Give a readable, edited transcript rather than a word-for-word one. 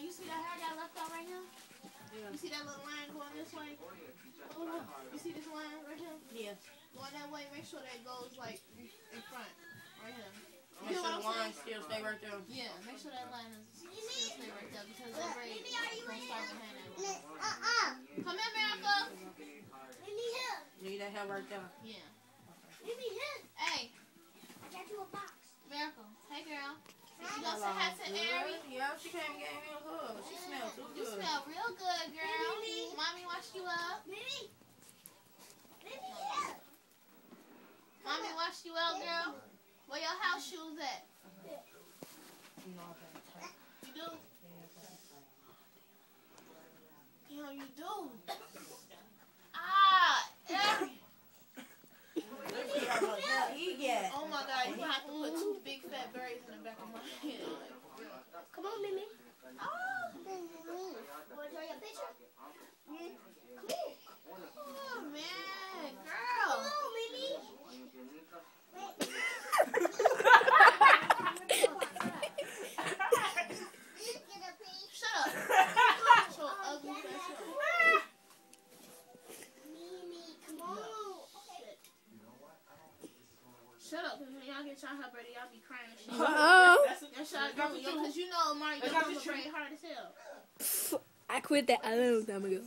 you see that hair got left out right here? Yeah. You see that little line going this way? You see this line right here? Yeah. Going that way, make sure that goes like in front. Right here. Make sure the line still stay right there. Yeah, make sure that line is still stay right there because that braid is going to start behind that one. Come here, Miracle. Leave that hair right there. Yeah. Hey. I got you a box. Miracle. Hey, girl. You gonna say hi to Ari? Yeah, she came and gave me a hug. She smells too good. You smell real good, girl. Mommy washed you up. Mommy washed you up, girl. Where your house shoes at? You do? Yeah, you do. Ah, Ari. Oh my God, you have to put 2 big fat berries in the back of my head. Come on, Mimi. Oh. Want to draw your picture? Come here. Oh man, girl. Come on, Mimi. Shut up. So ugly. Mimi, come on. Shut up, because when y'all get y'all help ready, y'all be crying and shit. That's y'all do, because you know Mario, you're going to pray hard as hell. I quit that a long time ago.